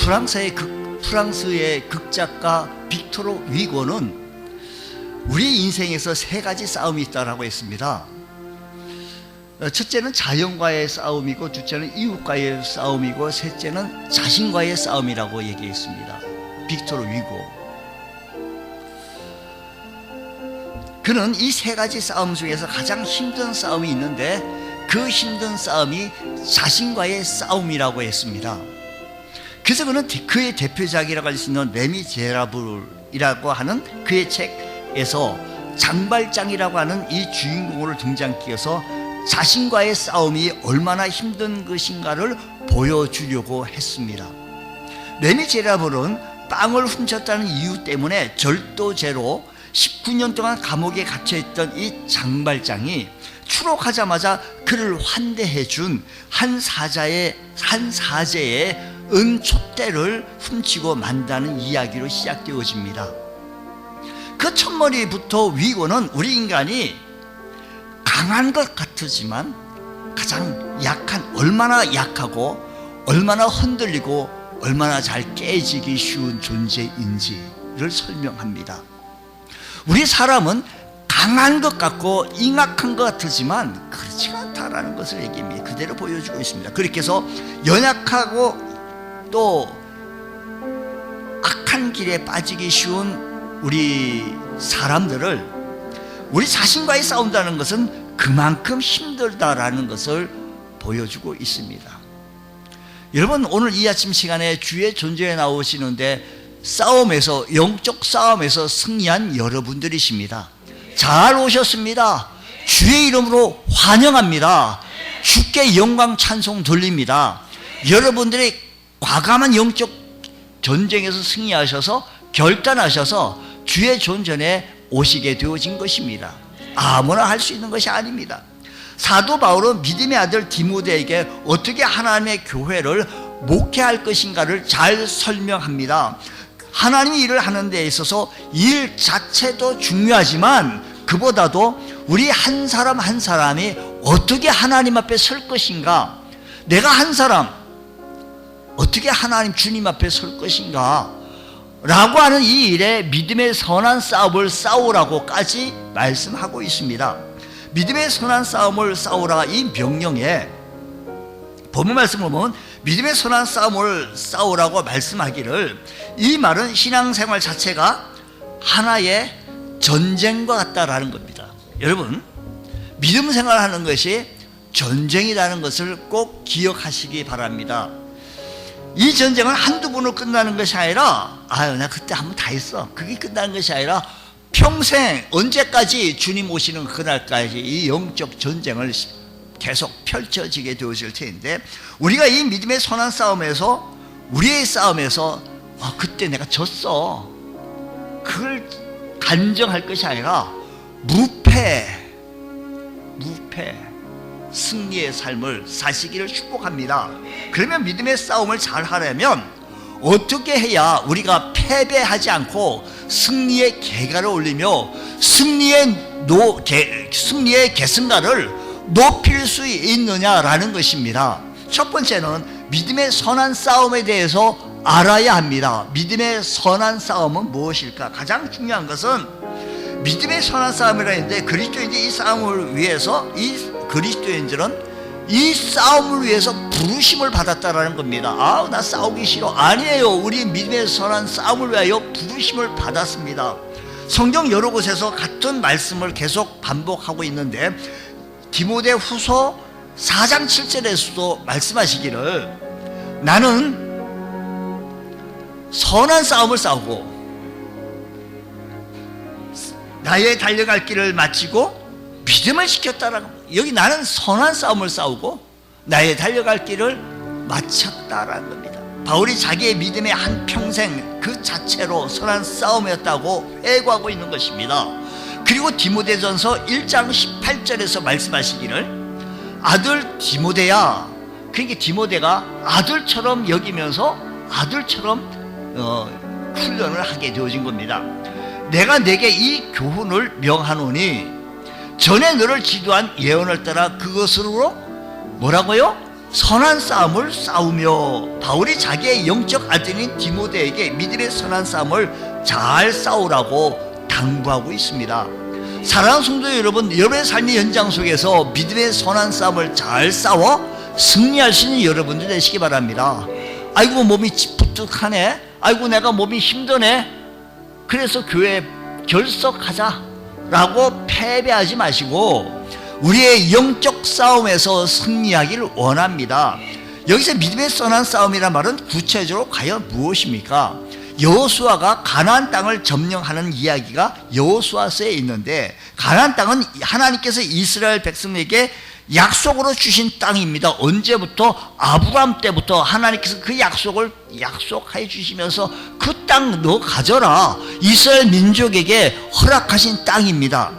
프랑스의 극작가 빅토르 위고는 우리 인생에서 세 가지 싸움이 있다라고 했습니다. 첫째는 자연과의 싸움이고, 둘째는 이웃과의 싸움이고, 셋째는 자신과의 싸움이라고 얘기했습니다. 빅토르 위고. 그는 이 세 가지 싸움 중에서 가장 힘든 싸움이 있는데, 그 힘든 싸움이 자신과의 싸움이라고 했습니다. 그래서 그는 그의 대표작이라고 할 수 있는 레미제라블이라고 하는 그의 책에서 장발장이라고 하는 이 주인공을 등장시켜서 자신과의 싸움이 얼마나 힘든 것인가를 보여주려고 했습니다. 레미제라블은 빵을 훔쳤다는 이유 때문에 절도죄로 19년 동안 감옥에 갇혀있던 이 장발장이 추록하자마자 그를 환대해 준 한 사제의 은촛대를 훔치고 만다는 이야기로 시작되어집니다. 그 첫머리부터 위고는 우리 인간이 강한 것 같지만 가장 약한, 얼마나 약하고 얼마나 흔들리고 얼마나 잘 깨지기 쉬운 존재인지를 설명합니다. 우리 사람은 강한 것 같고 인악한 것 같지만 그렇지가 않다라는 것을 얘기합니다. 그대로 보여주고 있습니다. 그렇게 해서 연약하고 또 악한 길에 빠지기 쉬운 우리 사람들을, 우리 자신과의 싸운다는 것은 그만큼 힘들다라는 것을 보여주고 있습니다. 여러분, 오늘 이 아침 시간에 주의 존재에 나오시는데 싸움에서, 영적 싸움에서 승리한 여러분들이십니다. 잘 오셨습니다. 주의 이름으로 환영합니다. 주께 영광 찬송 돌립니다. 여러분들이 과감한 영적 전쟁에서 승리하셔서 결단하셔서 주의 존전에 오시게 되어진 것입니다. 아무나 할 수 있는 것이 아닙니다. 사도 바울은 믿음의 아들 디모데에게 어떻게 하나님의 교회를 목회할 것인가를 잘 설명합니다. 하나님이 일을 하는 데 있어서 일 자체도 중요하지만 그보다도 우리 한 사람 한 사람이 어떻게 하나님 앞에 설 것인가, 내가 한 사람 어떻게 하나님 주님 앞에 설 것인가 라고 하는 이 일에 믿음의 선한 싸움을 싸우라고까지 말씀하고 있습니다. 믿음의 선한 싸움을 싸우라, 이 명령에 본문 말씀을 보면 믿음의 선한 싸움을 싸우라고 말씀하기를, 이 말은 신앙생활 자체가 하나의 전쟁과 같다라는 겁니다. 여러분, 믿음 생활하는 것이 전쟁이라는 것을 꼭 기억하시기 바랍니다. 이 전쟁은 한두 번으로 끝나는 것이 아니라, 나 그때 한번 다 했어, 그게 끝나는 것이 아니라 평생, 언제까지 주님 오시는 그날까지 이 영적 전쟁을 계속 펼쳐지게 되어질 텐데, 우리가 이 믿음의 선한 싸움에서, 우리의 싸움에서 그때 내가 졌어, 그걸 간정할 것이 아니라 무패 승리의 삶을 사시기를 축복합니다. 그러면 믿음의 싸움을 잘 하려면 어떻게 해야 우리가 패배하지 않고 승리의 계가를 올리며 승리의 계승가를 높일 수 있느냐라는 것입니다. 첫 번째는 믿음의 선한 싸움에 대해서 알아야 합니다. 믿음의 선한 싸움은 무엇일까? 가장 중요한 것은 믿음의 선한 싸움이라 했는데, 그리스도인들이 이 싸움을 위해서, 이 그리스도인들은 이 싸움을 위해서 부르심을 받았다라는 겁니다. 나 싸우기 싫어. 아니에요. 우리 믿음의 선한 싸움을 위하여 부르심을 받았습니다. 성경 여러 곳에서 같은 말씀을 계속 반복하고 있는데, 디모데 후서 4장 7절에서도 말씀하시기를, 나는 선한 싸움을 싸우고 나의 달려갈 길을 마치고 믿음을 지켰다라는 겁니다. 여기 나는 선한 싸움을 싸우고 나의 달려갈 길을 마쳤다라는 겁니다. 바울이 자기의 믿음의 한 평생 그 자체로 선한 싸움이었다고 회고하고 있는 것입니다. 그리고 디모데전서 1장 18절에서 말씀하시기를, 아들 디모데야, 그러니까 디모데가 아들처럼 여기면서 아들처럼 훈련을 하게 되어진 겁니다. 내가 내게 이 교훈을 명하노니 전에 너를 지도한 예언을 따라 그것으로 뭐라고요? 선한 싸움을 싸우며, 바울이 자기의 영적 아들인 디모데에게 믿음의 선한 싸움을 잘 싸우라고 당부하고 있습니다. 사랑하는 성도 여러분, 여러분의 삶의 현장 속에서 믿음의 선한 싸움을 잘 싸워 승리할 수 있는 여러분들 되시기 바랍니다. 아이고 몸이 찌뿌뚝하네, 아이고 내가 몸이 힘드네, 그래서 교회 결석하자 라고 패배하지 마시고 우리의 영적 싸움에서 승리하기를 원합니다. 여기서 믿음의 선한 싸움이란 말은 구체적으로 과연 무엇입니까? 여호수아가 가나안 땅을 점령하는 이야기가 여호수아서에 있는데, 가나안 땅은 하나님께서 이스라엘 백성에게 약속으로 주신 땅입니다. 언제부터? 아브라함 때부터 하나님께서 그 약속을 약속해 주시면서 그 땅 너 가져라, 이스라엘 민족에게 허락하신 땅입니다.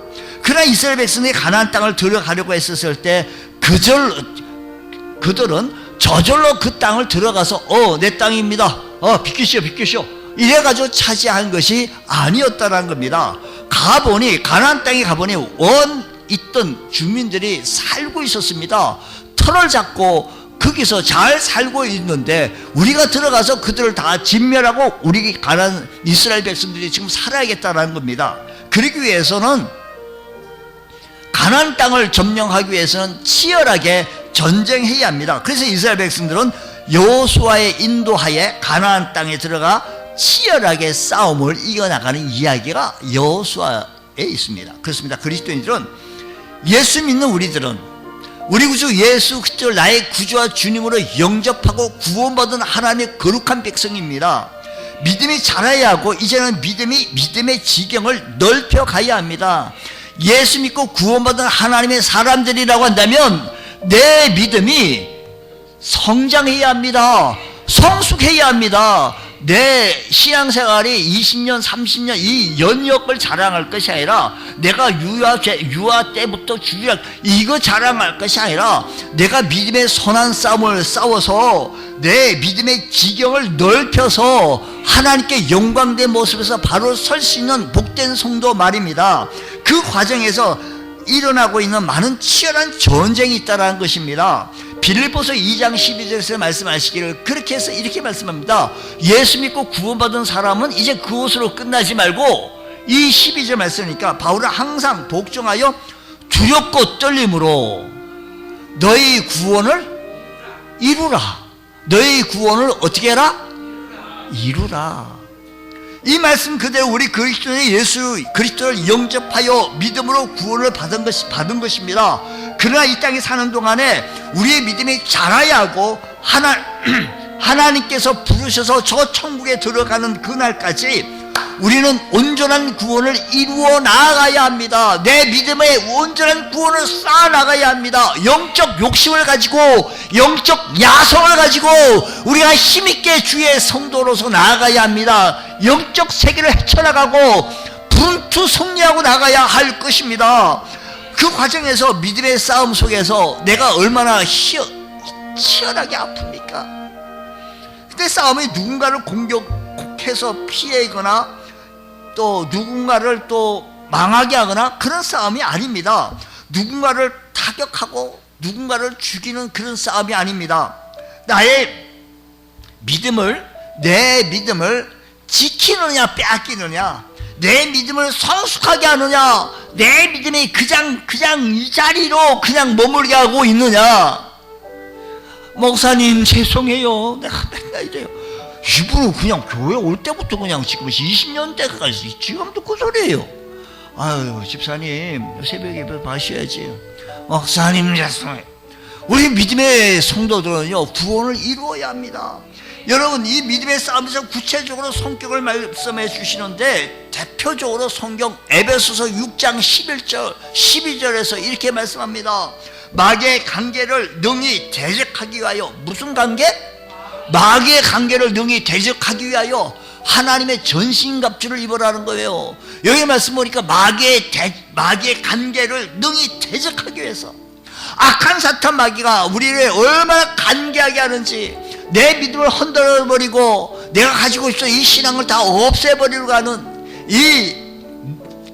그러나 이스라엘 백성이 가나안 땅을 들어가려고 했었을 때 그들은 저절로 그 땅을 들어가서 내 땅입니다, 비키시오 이래가지고 차지한 것이 아니었다는 겁니다. 가나안 땅에 가보니 있던 주민들이 살고 있었습니다. 터를 잡고 거기서 잘 살고 있는데, 우리가 들어가서 그들을 다 진멸하고 우리 이스라엘 백성들이 지금 살아야겠다는 겁니다. 그러기 위해서는, 가나안 땅을 점령하기 위해서는 치열하게 전쟁해야 합니다. 그래서 이스라엘 백성들은 여호수아의 인도하에 가나안 땅에 들어가 치열하게 싸움을 이겨나가는 이야기가 여호수아에 있습니다. 그렇습니다. 그리스도인들은, 예수 믿는 우리들은 우리 구주 예수 그리스도를 나의 구주와 주님으로 영접하고 구원받은 하나님의 거룩한 백성입니다. 믿음이 자라야 하고, 이제는 믿음의 지경을 넓혀가야 합니다. 예수 믿고 구원받은 하나님의 사람들이라고 한다면 내 믿음이 성장해야 합니다. 성숙해야 합니다. 내 신앙생활이 20년, 30년 이 연역을 자랑할 것이 아니라, 내가 유아 때부터 주일학 이거 자랑할 것이 아니라, 내가 믿음의 선한 싸움을 싸워서 내 믿음의 지경을 넓혀서 하나님께 영광된 모습에서 바로 설 수 있는 복된 성도 말입니다. 그 과정에서 일어나고 있는 많은 치열한 전쟁이 있다는 것입니다. 빌립보서 2장 12절에서 말씀하시기를 그렇게 해서 이렇게 말씀합니다. 예수 믿고 구원받은 사람은 이제 그것으로 끝나지 말고, 이 12절 말씀이니까 바울은 항상 복종하여 두렵고 떨림으로 너희 구원을 이루라. 너희 구원을 어떻게 해라? 이루라. 이 말씀 그대로 우리 그리스도의 예수 그리스도를 영접하여 믿음으로 구원을 받은 것입니다. 그러나 이 땅에 사는 동안에 우리의 믿음이 자라야 하고, 하나님께서 부르셔서 저 천국에 들어가는 그날까지 우리는 온전한 구원을 이루어 나아가야 합니다. 내 믿음의 온전한 구원을 쌓아 나가야 합니다. 영적 욕심을 가지고, 영적 야성을 가지고 우리가 힘있게 주의 성도로서 나아가야 합니다. 영적 세계를 헤쳐나가고 분투 승리하고 나가야 할 것입니다. 그 과정에서 믿음의 싸움 속에서 내가 얼마나 치열하게 아픕니까? 근데 싸움이 누군가를 공격해서 피해거나 또 누군가를 또 망하게 하거나 그런 싸움이 아닙니다. 누군가를 타격하고 누군가를 죽이는 그런 싸움이 아닙니다. 내 믿음을 지키느냐 빼앗기느냐, 내 믿음을 성숙하게 하느냐, 내 믿음이 그냥 이 자리로 그냥 머물게 하고 있느냐. 목사님 죄송해요, 내가 맨날 이래요. 이분은 그냥 교회 올 때부터 그냥 지금 20년 때까지 지금도 그 소리예요. 아유 집사님 새벽 예배 봐셔야지. 목사님 죄송해요. 우리 믿음의 성도들은요 구원을 이루어야 합니다. 여러분, 이 믿음의 싸움에서 구체적으로 성격을 말씀해 주시는데, 대표적으로 성경 에베소서 6장 11절 12절에서 이렇게 말씀합니다. 마귀의 관계를 능히 대적하기 위하여. 무슨 관계? 마귀의 관계를 능히 대적하기 위하여 하나님의 전신갑주를 입으라는 거예요. 여기 말씀 보니까 마귀의 관계를 능히 대적하기 위해서, 악한 사탄 마귀가 우리를 얼마나 간계하게 하는지, 내 믿음을 흔들어버리고 내가 가지고 있어 이 신앙을 다 없애버리려고 하는 이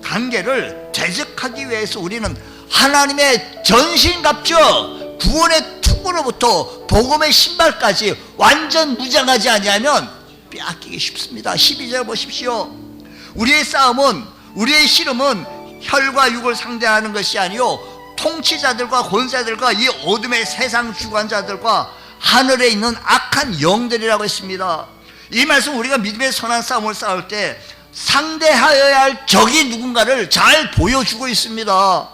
관계를 대적하기 위해서 우리는 하나님의 전신갑주, 구원의 축구로부터 복음의 신발까지 완전 무장하지 아니하면 빼앗기기 쉽습니다. 12절 보십시오. 우리의 싸움은, 우리의 씨름은 혈과 육을 상대하는 것이 아니요 통치자들과 권세자들과 이 어둠의 세상 주관자들과 하늘에 있는 악한 영들이라고 했습니다. 이 말씀 우리가 믿음의 선한 싸움을 싸울 때 상대하여야 할 적이 누군가를 잘 보여주고 있습니다.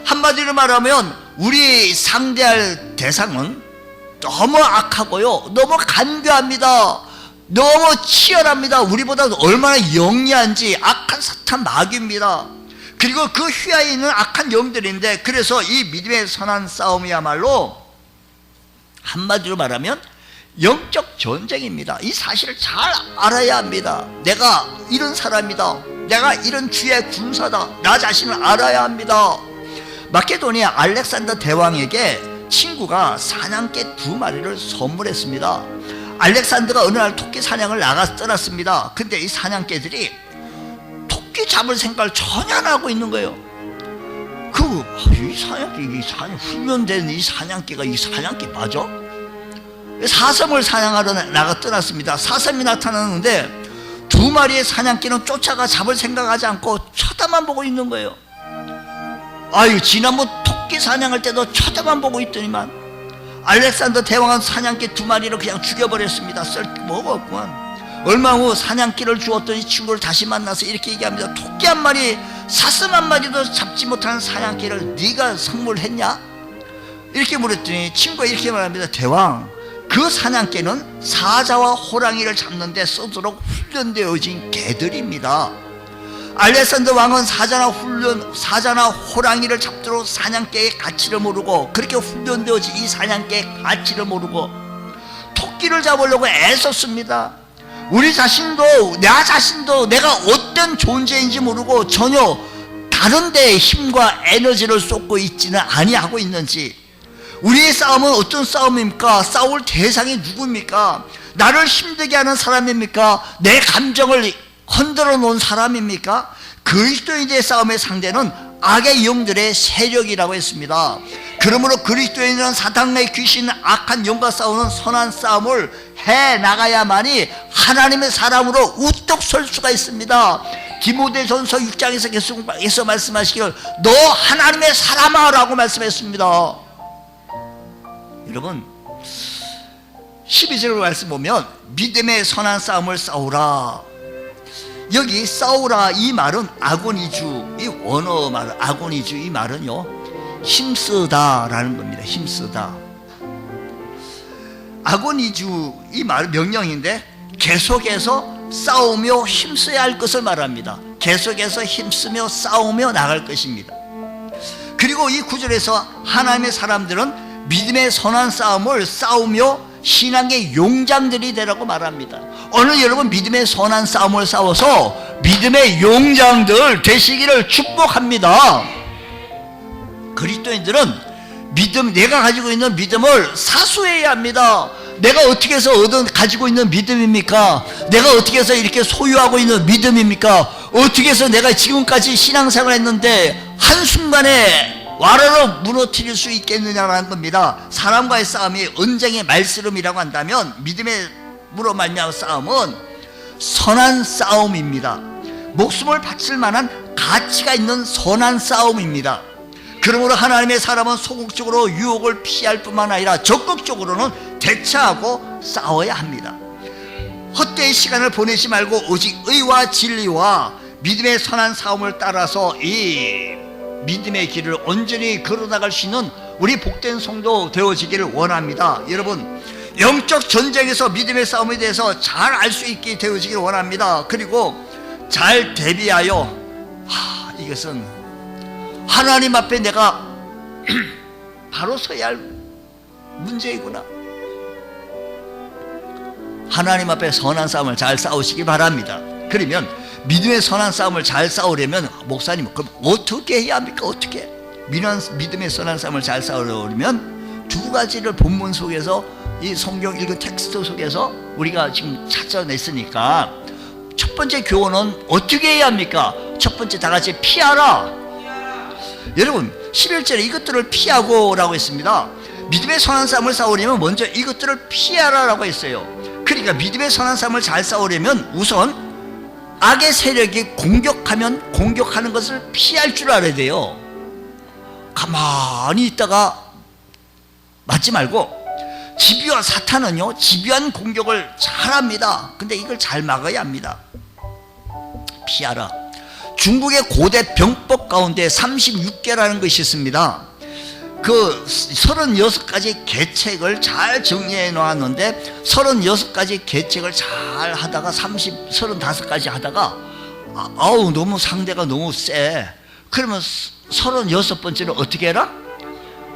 한마디로 말하면 우리 상대할 대상은 너무 악하고요, 너무 간교합니다. 너무 치열합니다. 우리보다 얼마나 영리한지 악한 사탄 마귀입니다. 그리고 그 휘하에 있는 악한 영들인데, 그래서 이 믿음의 선한 싸움이야말로 한마디로 말하면 영적 전쟁입니다. 이 사실을 잘 알아야 합니다. 내가 이런 사람이다, 내가 이런 주의 군사다, 나 자신을 알아야 합니다. 마케도니아 알렉산더 대왕에게 친구가 사냥개 2마리를 선물했습니다. 알렉산더가 어느 날 토끼 사냥을 나가서 떠났습니다. 근데 이 사냥개들이 토끼 잡을 생각을 전혀 안 하고 있는 거예요. 이 사냥개, 훈련된 이 사냥개가 이 사냥개 맞아? 사슴을 사냥하러 나가 떠났습니다. 사슴이 나타나는데 2마리의 사냥개는 쫓아가 잡을 생각하지 않고 쳐다만 보고 있는 거예요. 아유, 지난번 토끼 사냥할 때도 쳐다만 보고 있더니만 알렉산더 대왕은 사냥개 2마리를 그냥 죽여버렸습니다. 쓸모가 없구만. 얼마 후 사냥개를 주었더니 친구를 다시 만나서 이렇게 얘기합니다. 토끼 1마리, 사슴 1마리도 잡지 못하는 사냥개를 네가 선물했냐? 이렇게 물었더니 친구가 이렇게 말합니다. 대왕, 그 사냥개는 사자와 호랑이를 잡는 데 쓰도록 훈련되어진 개들입니다. 알렉산더 왕은 사자나 호랑이를 잡도록 사냥개의 가치를 모르고, 그렇게 훈련되어진 이 사냥개의 가치를 모르고 토끼를 잡으려고 애썼습니다. 우리 자신도, 나 자신도 내가 어떤 존재인지 모르고 전혀 다른 데에 힘과 에너지를 쏟고 있지는 아니하고 있는지, 우리의 싸움은 어떤 싸움입니까? 싸울 대상이 누구입니까? 나를 힘들게 하는 사람입니까? 내 감정을 흔들어 놓은 사람입니까? 그리스도인의 싸움의 상대는 악의 영들의 세력이라고 했습니다. 그러므로 그리스도인은 사탄의 귀신, 악한 영과 싸우는 선한 싸움을 해나가야만이 하나님의 사람으로 우뚝 설 수가 있습니다. 디모데전서 6장에서 계속 말씀하시길 너 하나님의 사람아 라고 말씀했습니다. 여러분, 12절 말씀 보면 믿음의 선한 싸움을 싸우라. 여기 싸우라 이 말은 아고니주, 이 원어 말 아고니주 이 말은요 힘쓰다 라는 겁니다. 힘쓰다. 아고니주 이 말 명령인데 계속해서 싸우며 힘써야 할 것을 말합니다. 계속해서 힘쓰며 싸우며 나갈 것입니다. 그리고 이 구절에서 하나님의 사람들은 믿음의 선한 싸움을 싸우며 신앙의 용장들이 되라고 말합니다. 오늘 여러분 믿음의 선한 싸움을 싸워서 믿음의 용장들 되시기를 축복합니다. 그리스도인들은 믿음, 내가 가지고 있는 믿음을 사수해야 합니다. 내가 어떻게 해서 가지고 있는 믿음입니까? 내가 어떻게 해서 이렇게 소유하고 있는 믿음입니까? 어떻게 해서 내가 지금까지 신앙생활 했는데 한순간에 와르르 무너뜨릴 수 있겠느냐라는 겁니다. 사람과의 싸움이 언쟁의 말쓰름이라고 한다면 믿음으로 말미암은 싸움은 선한 싸움입니다. 목숨을 바칠 만한 가치가 있는 선한 싸움입니다. 그러므로 하나님의 사람은 소극적으로 유혹을 피할 뿐만 아니라 적극적으로는 대처하고 싸워야 합니다. 헛되이 시간을 보내지 말고 오직 의와 진리와 믿음의 선한 싸움을 따라서 이 믿음의 길을 온전히 걸어나갈 수 있는 우리 복된 성도 되어지기를 원합니다. 여러분, 영적 전쟁에서 믿음의 싸움에 대해서 잘 알 수 있게 되어지기를 원합니다. 그리고 잘 대비하여 이것은 하나님 앞에 내가 바로 서야 할 문제이구나. 하나님 앞에 선한 싸움을 잘 싸우시기 바랍니다. 그러면 믿음의 선한 싸움을 잘 싸우려면 목사님 그럼 어떻게 해야 합니까? 어떻게? 믿음의 선한 싸움을 잘 싸우려면 두 가지를 본문 속에서 이 성경 읽은 텍스트 속에서 우리가 지금 찾아냈으니까 첫 번째 교훈은 어떻게 해야 합니까? 첫 번째 다 같이 피하라. 여러분 11절에 이것들을 피하고 라고 했습니다. 믿음의 선한 싸움을 싸우려면 먼저 이것들을 피하라라고 했어요. 그러니까 믿음의 선한 싸움을 잘 싸우려면 우선 악의 세력이 공격하면 공격하는 것을 피할 줄 알아야 돼요. 가만히 있다가 맞지 말고, 집요한 사탄은요 집요한 공격을 잘합니다. 근데 이걸 잘 막아야 합니다. 피하라. 중국의 고대 병법 가운데 36개라는 것이 있습니다. 그 36가지 계책을 잘 정리해 놓았는데 36가지 계책을 잘 하다가 35가지 하다가 아우 너무 상대가 너무 세. 그러면 36번째는 어떻게 해라?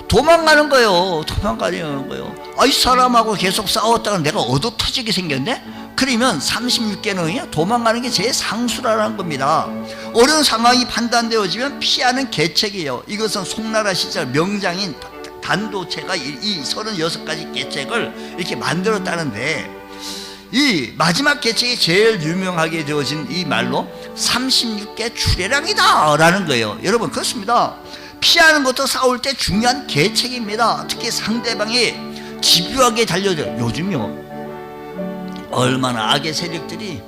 도망가는 거예요. 도망가는 거예요. 이 사람하고 계속 싸웠다가 내가 얻어 터지게 생겼네? 그러면 36개는 도망가는 게 제 상수라는 겁니다. 어려운 상황이 판단되어지면 피하는 계책이에요. 이것은 송나라 시절 명장인 단도체가 이 36가지 계책을 이렇게 만들었다는데, 이 마지막 계책이 제일 유명하게 되어진 이 말로 36개 추례랑이다 라는 거예요. 여러분, 그렇습니다. 피하는 것도 싸울 때 중요한 계책입니다. 특히 상대방이 집요하게 달려들어요. 요즘요 얼마나 악의 세력들이,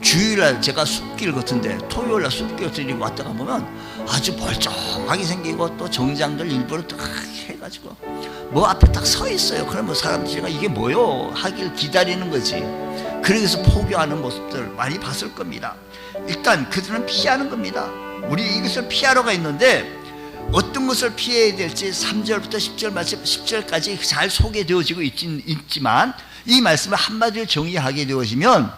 주일날 제가 숲길 같은데 토요일날 숲길 같은데 왔다가 보면 아주 멀쩡하게 생기고 또 정장들 일부러 딱 해가지고 뭐 앞에 딱 서 있어요. 그러면 사람들이 이게 뭐요? 하길 기다리는 거지. 그래서 포기하는 모습들 많이 봤을 겁니다. 일단 그들은 피하는 겁니다. 우리 이것을 피하러가 있는데 어떤 것을 피해야 될지 3절부터 10절 말씀 10절까지 잘 소개되어지고 있지만 이 말씀을 한마디로 정의하게 되어지면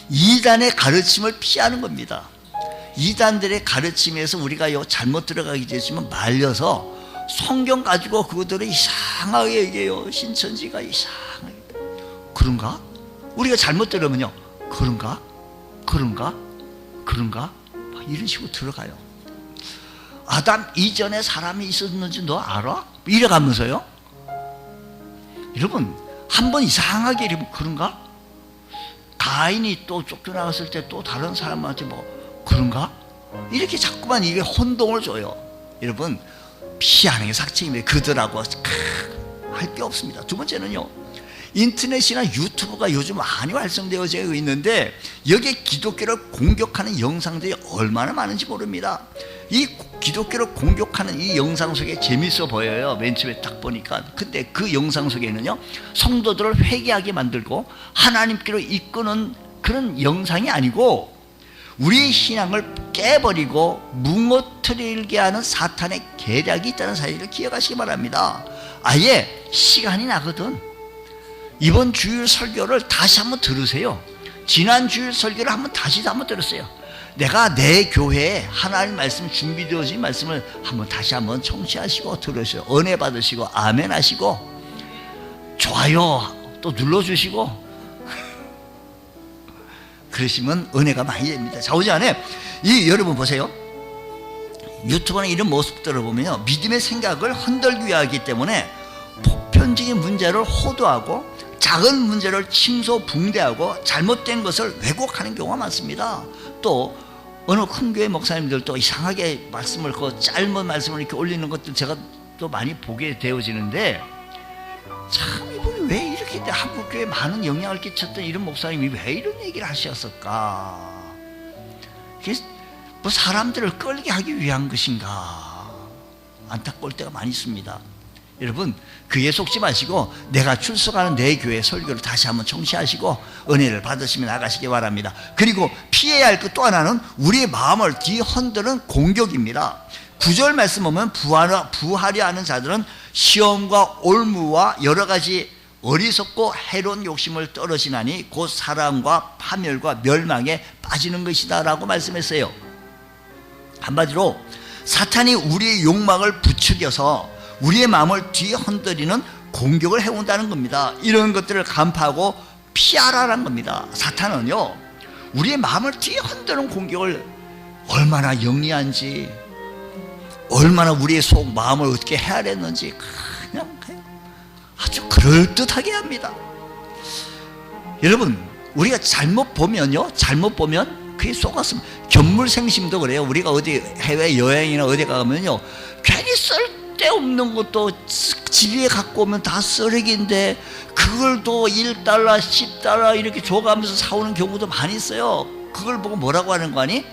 이단의 가르침을 피하는 겁니다. 이단들의 가르침에서 우리가 잘못 들어가게 되지만 말려서 성경 가지고 그것들을 이상하게 얘기해요. 신천지가 이상하게. 그런가? 우리가 잘못 들으면요 그런가? 막 이런 식으로 들어가요. 아담 이전에 사람이 있었는지 너 알아? 이래가면서요. 여러분, 한번 이상하게 이러면 그런가? 가인이 또 쫓겨나갔을 때 또 다른 사람한테 뭐 그런가? 이렇게 자꾸만 이게 혼동을 줘요. 여러분, 피하는 게 삭제입니다. 그들하고 할 게 없습니다. 두 번째는요, 인터넷이나 유튜브가 요즘 많이 활성되어져 있는데 여기에 기독교를 공격하는 영상들이 얼마나 많은지 모릅니다. 이 기독교를 공격하는 이 영상 속에 재밌어 보여요. 맨 처음에 딱 보니까. 근데 그 영상 속에는요 성도들을 회개하게 만들고 하나님께로 이끄는 그런 영상이 아니고 우리의 신앙을 깨버리고 무너뜨리게 하는 사탄의 계략이 있다는 사실을 기억하시기 바랍니다. 아예 시간이 나거든. 이번 주일 설교를 다시 한번 들으세요. 지난 주일 설교를 다시 한번 들었어요. 내가 내 교회에 하나님 말씀 준비되어진 말씀을 다시 한번 청취하시고 들으세요. 은혜 받으시고 아멘 하시고 좋아요 또 눌러주시고 그러시면 은혜가 많이 됩니다. 자, 오지 않에 여러분 보세요. 유튜브나 이런 모습들을 보면요 믿음의 생각을 흔들기 위하기 때문에 보편적인 문제를 호도하고 작은 문제를 침소붕대하고 잘못된 것을 왜곡하는 경우가 많습니다. 또 어느 큰 교회 목사님들도 이상하게 말씀을 그 짧은 말씀을 이렇게 올리는 것도 제가 또 많이 보게 되어지는데 참 이분이 왜 이렇게 한국 교회에 많은 영향을 끼쳤던 이런 목사님이 왜 이런 얘기를 하셨을까? 이게 뭐 사람들을 끌게 하기 위한 것인가? 안타까울 때가 많이 있습니다. 여러분, 그에 속지 마시고 내가 출석하는 내 교회 설교를 다시 한번 청취하시고 은혜를 받으시며 나가시기 바랍니다. 그리고 피해야 할 것 또 하나는 우리의 마음을 뒤흔드는 공격입니다. 9절 말씀 보면 부하려 하는 자들은 시험과 올무와 여러 가지 어리석고 해로운 욕심을 떨어지나니 곧 사랑과 파멸과 멸망에 빠지는 것이다 라고 말씀했어요. 한마디로 사탄이 우리의 욕망을 부추겨서 우리의 마음을 뒤흔들리는 공격을 해온다는 겁니다. 이런 것들을 간파하고 피하라는 겁니다. 사탄은요 우리의 마음을 뒤흔드는 공격을 얼마나 영리한지, 얼마나 우리의 속 마음을 어떻게 헤아렸는지 그냥 아주 그럴듯하게 합니다. 여러분, 우리가 잘못 보면 그게 속았습니다. 견물생심도 그래요. 우리가 어디 해외 여행이나 어디 가면요 괜히 쓸데없는 것도 집에 갖고 오면 다 쓰레기인데 그걸 또 $1, $10 이렇게 줘가면서 사오는 경우도 많이 있어요. 그걸 보고 뭐라고 하는 거 아니?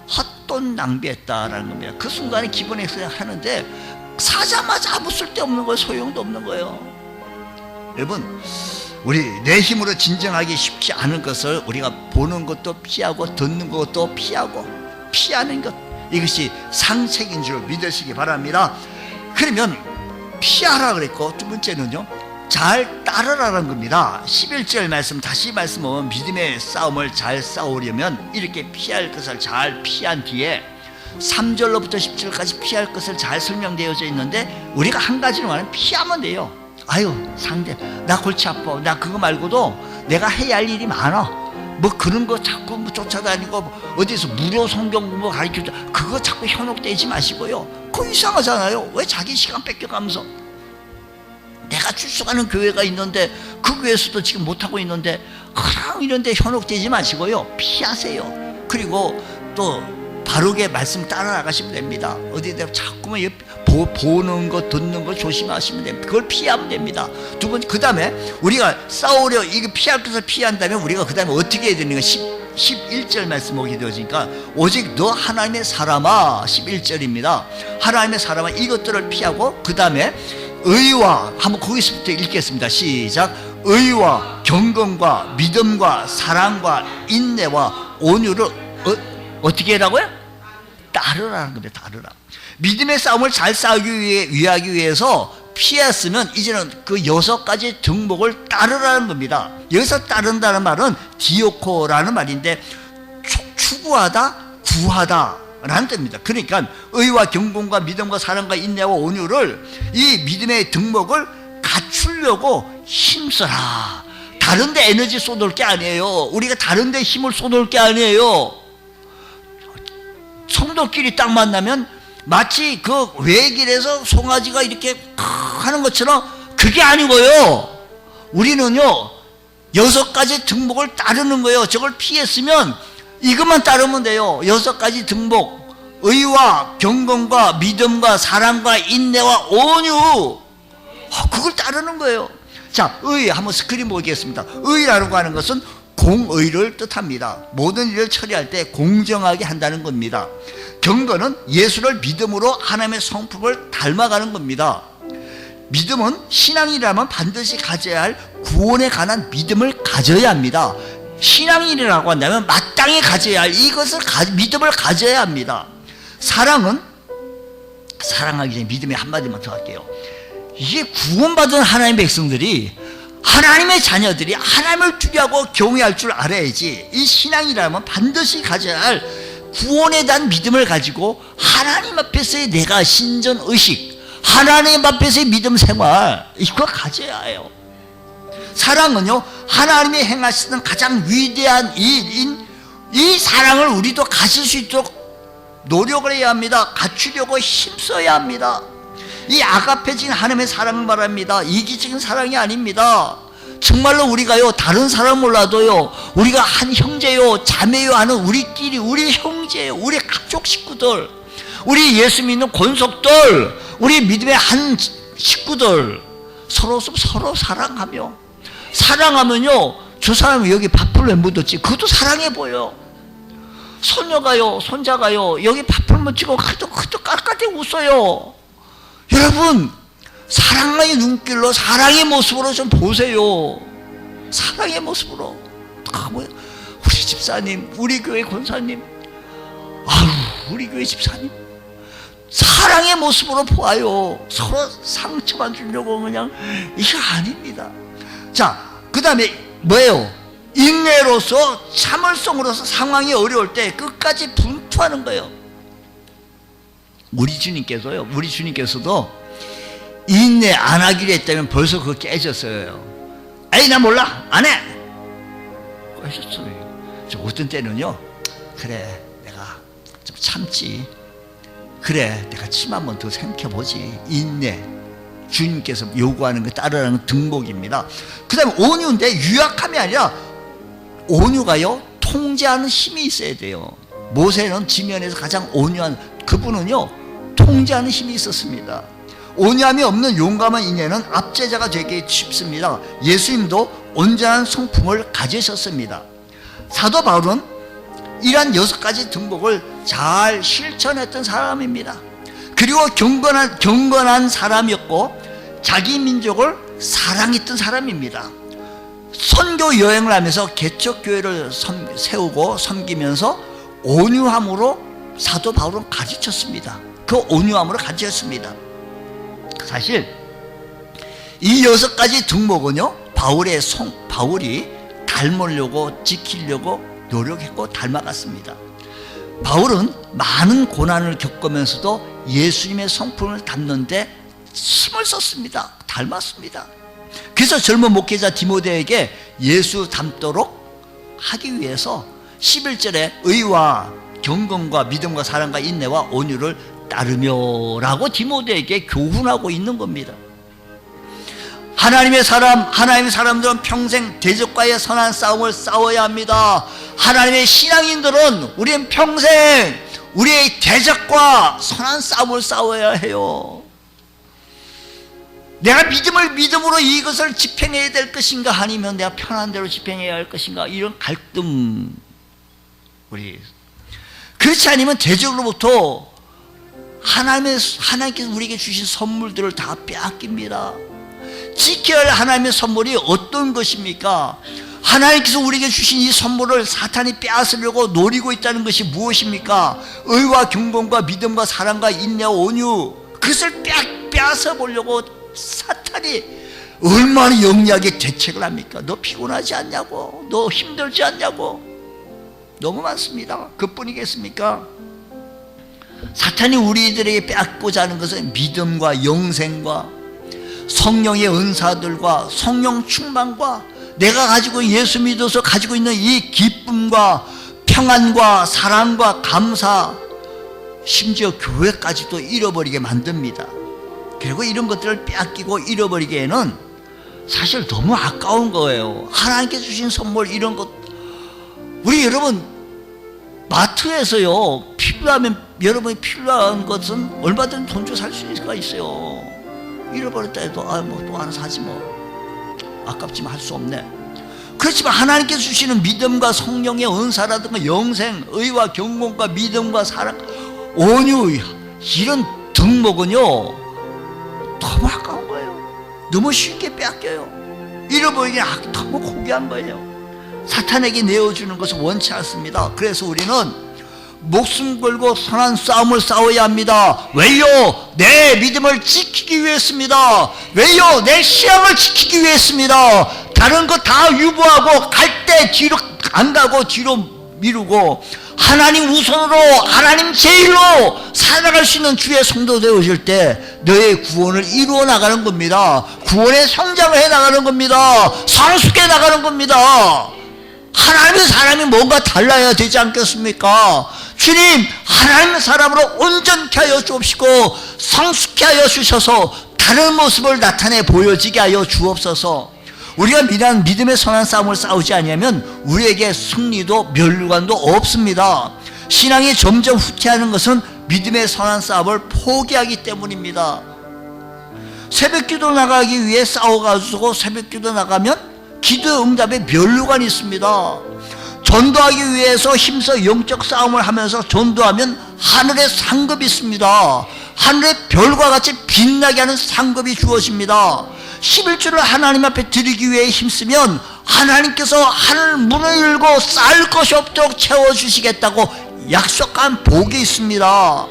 헛돈 낭비했다라는 겁니다. 그 순간에 기본 액션 하는데 사자마자 아무 쓸데없는 거예요. 소용도 없는 거예요. 여러분, 우리 내 힘으로 진정하기 쉽지 않은 것을 우리가 보는 것도 피하고 듣는 것도 피하고 피하는 것, 이것이 상책인 줄 믿으시기 바랍니다. 그러면 피하라 그랬고, 두 번째는요, 잘 따르라는 겁니다. 11절 말씀 다시 말씀하면 믿음의 싸움을 잘 싸우려면 이렇게 피할 것을 잘 피한 뒤에 3절로부터 10절까지 피할 것을 잘 설명되어져 있는데, 우리가 한 가지로만 피하면 돼요. 아유, 상대 나 골치 아파, 나 그거 말고도 내가 해야 할 일이 많아, 뭐 그런 거 자꾸 뭐 쫓아다니고 어디서 무료 성경 공부 가르쳐줘, 그거 자꾸 현혹되지 마시고요. 그거 이상하잖아요. 왜 자기 시간 뺏겨가면서, 내가 출석하는 교회가 있는데 그 교회에서도 지금 못하고 있는데 그냥 이런 데 현혹되지 마시고요, 피하세요. 그리고 또 바르게 말씀 따라 나가시면 됩니다. 어디다 자꾸만 보는 거 듣는 거 조심하시면 됩니다. 그걸 피하면 됩니다. 두 번째, 그 다음에 우리가 싸우려 이게 피할 것을 피한다면 우리가 그 다음에 어떻게 해야 되는가? 11절 말씀 보게 되어지니까, 오직 너 하나님의 사람아, 11절입니다. 하나님의 사람아, 이것들을 피하고 그 다음에 의와, 한번 거기서부터 읽겠습니다. 시작. 의와 경건과 믿음과 사랑과 인내와 온유를 어떻게 하라고요? 따르라는 겁니다. 따르라. 믿음의 싸움을 잘 싸우기 위하기 위해서 피했으면 이제는 그 6가지 덕목을 따르라는 겁니다. 여기서 따른다는 말은 디오코라는 말인데 추구하다, 구하다 라는 뜻입니다. 그러니까 의와 경건과 믿음과 사랑과 인내와 온유를, 이 믿음의 덕목을 갖추려고 힘써라. 다른 데 에너지 쏟을 게 아니에요. 우리가 다른 데 힘을 쏟을 게 아니에요. 성도끼리 딱 만나면 마치 그 외길에서 송아지가 이렇게 하는 것처럼 그게 아니고요. 우리는요 6가지 덕목을 따르는 거예요. 저걸 피했으면 이것만 따르면 돼요. 6가지 덕목, 의와 경건과 믿음과 사랑과 인내와 온유, 그걸 따르는 거예요. 자, 의 한번 스크린 보겠습니다. 의라고 하는 것은 공의를 뜻합니다. 모든 일을 처리할 때 공정하게 한다는 겁니다. 경건은 예수를 믿음으로 하나님의 성품을 닮아가는 겁니다. 믿음은 신앙이라면 반드시 가져야 할 구원에 관한 믿음을 가져야 합니다. 신앙인이라고 한다면 마땅히 가져야 할 이것을 믿음을 가져야 합니다. 사랑은, 사랑하기 전에 믿음의 한마디만 더 할게요. 이게 구원받은 하나님의 백성들이, 하나님의 자녀들이 하나님을 두려워하고 경외할 줄 알아야지. 이 신앙이라면 반드시 가져야 할 구원에 대한 믿음을 가지고 하나님 앞에서의 내가 신전의식, 하나님 앞에서의 믿음 생활, 이걸 가져야 해요. 사랑은요, 하나님이 행하시는 가장 위대한 일인 이 사랑을 우리도 가질 수 있도록 노력을 해야 합니다. 갖추려고 힘써야 합니다. 이 아가페진 하나님의 사랑을 말합니다. 이기적인 사랑이 아닙니다. 정말로 우리가요, 다른 사람 몰라도요, 우리가 한 형제요 자매요 하는 우리끼리, 우리 형제요, 우리 가족 식구들, 우리 예수 믿는 권속들, 우리 믿음의 한 식구들, 서로 사랑하며, 사랑하면요, 저 사람이 여기 밥을 왜 묻었지? 그것도 사랑해 보여. 손녀가요, 손자가요, 여기 밥을 묻히고 그것도 깔깔대 웃어요. 여러분, 사랑의 눈길로, 사랑의 모습으로 좀 보세요. 사랑의 모습으로. 뭐야? 우리 집사님, 우리 교회 권사님, 아유, 우리 교회 집사님, 사랑의 모습으로 보아요. 서로 상처만 주려고 그냥, 이거 아닙니다. 자, 그 다음에 뭐예요? 인내로서, 참을성으로서 상황이 어려울 때 끝까지 분투하는 거예요. 우리 주님께서도 인내 안 하기로 했다면 벌써 그거 깨졌어요. 에이, 나 몰라, 안 해! 깨졌어요. 어떤 때는요, 그래, 내가 좀 참지, 그래, 내가 침 한 번 더 삼켜보지. 인내, 주님께서 요구하는 거 따르라는 덕목입니다. 그 다음에 온유인데, 유약함이 아니라 온유가요, 통제하는 힘이 있어야 돼요. 모세는 지면에서 가장 온유한, 그분은요 통제하는 힘이 있었습니다. 온유함이 없는 용감한 인내는 압제자가 되기 쉽습니다. 예수님도 온전한 성품을 가지셨습니다. 사도 바울은 이러한 6가지 덕목을 잘 실천했던 사람입니다. 그리고 경건한 사람이었고 자기 민족을 사랑했던 사람입니다. 선교 여행을 하면서 개척교회를 세우고 섬기면서 온유함으로 사도 바울은 가르쳤습니다. 그 온유함으로 가르쳤습니다. 사실 이 6가지 덕목은요, 바울이 닮으려고 지키려고 노력했고 닮아갔습니다. 바울은 많은 고난을 겪으면서도 예수님의 성품을 담는데 힘을 썼습니다. 닮았습니다. 그래서 젊은 목회자 디모데에게 예수 닮도록 하기 위해서 11절에 의와 경건과 믿음과 사랑과 인내와 온유를 따르며 라고 디모데에게 교훈하고 있는 겁니다. 하나님의 사람들은 평생 대적과의 선한 싸움을 싸워야 합니다. 하나님의 신앙인들은 우리는 평생 우리의 대적과 선한 싸움을 싸워야 해요. 내가 믿음으로 이것을 집행해야 될 것인가, 아니면 내가 편한 대로 집행해야 할 것인가, 이런 갈등. 그렇지 않으면 대적으로부터 하나님께서 우리에게 주신 선물들을 다 빼앗깁니다. 지켜야 할 하나님의 선물이 어떤 것입니까? 하나님께서 우리에게 주신 이 선물을 사탄이 빼앗으려고 노리고 있다는 것이 무엇입니까? 의와 경건과 믿음과 사랑과 인내와 온유, 그것을 빼앗아 보려고 사탄이 얼마나 영리하게 대책을 합니까? 너 피곤하지 않냐고, 너 힘들지 않냐고. 너무 많습니다. 그뿐이겠습니까? 사탄이 우리들에게 빼앗고자 하는 것은 믿음과 영생과 성령의 은사들과 성령 충만과 내가 가지고 예수 믿어서 가지고 있는 이 기쁨과 평안과 사랑과 감사, 심지어 교회까지도 잃어버리게 만듭니다. 그리고 이런 것들을 빼앗기고 잃어버리기에는 사실 너무 아까운 거예요. 하나님께 주신 선물, 이런 것. 우리 여러분, 마트에서요, 여러분이 필요한 것은 얼마든지 돈 주고 살 수가 있어요. 잃어버렸다 해도 또 하나 사지 아깝지만 할 수 없네. 그렇지만 하나님께서 주시는 믿음과 성령의 은사라든가 영생, 의와 경건과 믿음과 사랑, 온유, 이런 덕목은요 너무 아까운 거예요. 너무 쉽게 빼앗겨요. 잃어버리기 너무 고귀한 거예요. 사탄에게 내어주는 것을 원치 않습니다. 그래서 우리는 목숨 걸고 선한 싸움을 싸워야 합니다. 왜요? 내 믿음을 지키기 위해서입니다. 왜요? 내 신앙을 지키기 위해서입니다. 다른 거 다 유보하고 갈 때 뒤로 안 가고 뒤로 미루고 하나님 우선으로, 하나님 제일로 살아갈 수 있는 주의 성도 되어질 때 너의 구원을 이루어 나가는 겁니다. 구원의 성장을 해 나가는 겁니다. 성숙해 나가는 겁니다. 하나님의 사람이 뭔가 달라야 되지 않겠습니까? 주님, 하나님의 사람으로 온전케 하여 주옵시고 성숙케 하여 주셔서 다른 모습을 나타내 보여지게 하여 주옵소서. 우리가 믿음의 선한 싸움을 싸우지 아니하면 우리에게 승리도 면류관도 없습니다. 신앙이 점점 후퇴하는 것은 믿음의 선한 싸움을 포기하기 때문입니다. 새벽기도 나가기 위해 싸워가지고 새벽기도 나가면 기도 응답에 면류관이 있습니다. 전도하기 위해서 힘써 영적 싸움을 하면서 전도하면 하늘의 상급이 있습니다. 하늘의 별과 같이 빛나게 하는 상급이 주어집니다. 11조를 하나님 앞에 드리기 위해 힘쓰면 하나님께서 하늘 문을 열고 쌓을 것이 없도록 채워주시겠다고 약속한 복이 있습니다.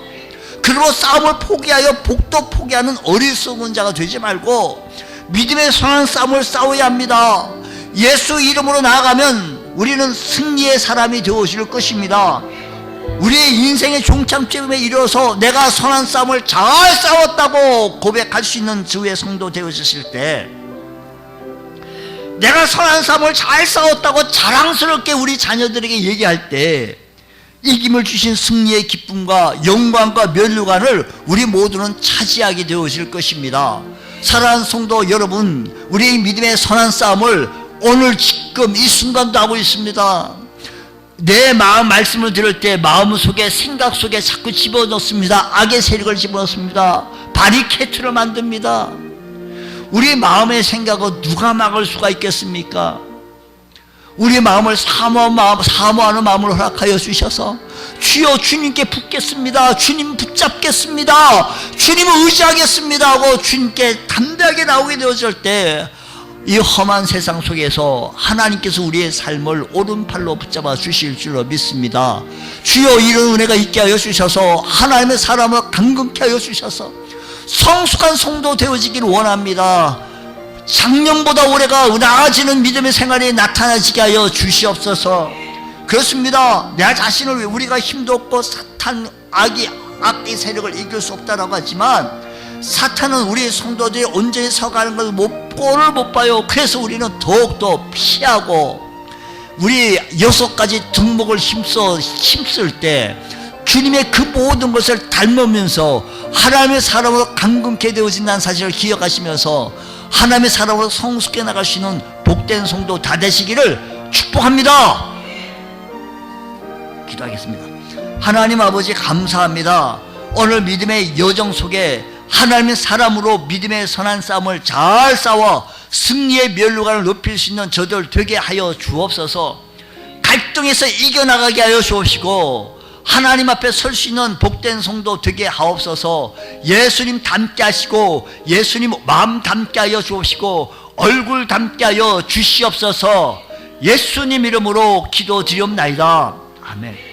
그리고 싸움을 포기하여 복도 포기하는 어리석은 자가 되지 말고 믿음의 선한 싸움을 싸워야 합니다. 예수 이름으로 나아가면 우리는 승리의 사람이 되어질 것입니다. 우리의 인생의 종착점에 이르러서 내가 선한 싸움을 잘 싸웠다고 고백할 수 있는 주의 성도 되어지실 때, 내가 선한 싸움을 잘 싸웠다고 자랑스럽게 우리 자녀들에게 얘기할 때 이김을 주신 승리의 기쁨과 영광과 면류관을 우리 모두는 차지하게 되어질 것입니다. 사랑하는 성도 여러분, 우리의 믿음의 선한 싸움을 오늘 지금 이 순간도 하고 있습니다. 내 마음 말씀을 들을 때 마음 속에, 생각 속에 자꾸 집어넣습니다. 악의 세력을 집어넣습니다. 바리케이트를 만듭니다. 우리 마음의 생각은 누가 막을 수가 있겠습니까? 우리 마음을 사모하는 마음을 허락하여 주셔서 주여 주님께 붙겠습니다, 주님 붙잡겠습니다, 주님을 의지하겠습니다 하고 주님께 담대하게 나오게 되어질 때 이 험한 세상 속에서 하나님께서 우리의 삶을 오른팔로 붙잡아 주실 줄로 믿습니다. 주여 이런 은혜가 있게 하여 주셔서 하나님의 사람을 강건케 하여 주셔서 성숙한 성도 되어지기를 원합니다. 작년보다 올해가 나아지는 믿음의 생활이 나타나지게 하여 주시옵소서. 그렇습니다. 내 자신을 우리가 힘도 없고 사탄 악의 세력을 이길 수 없다라고 하지만 사탄은 우리 성도들이 온전히 서가는 것을 꼴을 못 봐요. 그래서 우리는 더욱더 피하고 우리 6가지 덕목을 힘쓸 때 주님의 그 모든 것을 닮으면서 하나님의 사람으로 강건케 되어진다는 사실을 기억하시면서 하나님의 사람으로 성숙해 나갈 수 있는 복된 성도 다 되시기를 축복합니다. 기도하겠습니다. 하나님 아버지 감사합니다. 오늘 믿음의 여정 속에 하나님의 사람으로 믿음의 선한 싸움을 잘 싸워 승리의 면류관을 높일 수 있는 저들 되게 하여 주옵소서. 갈등에서 이겨나가게 하여 주옵시고 하나님 앞에 설 수 있는 복된 성도 되게 하옵소서. 예수님 닮게 하시고 예수님 마음 닮게 하여 주옵시고 얼굴 닮게 하여 주시옵소서. 예수님 이름으로 기도드리옵나이다. 아멘.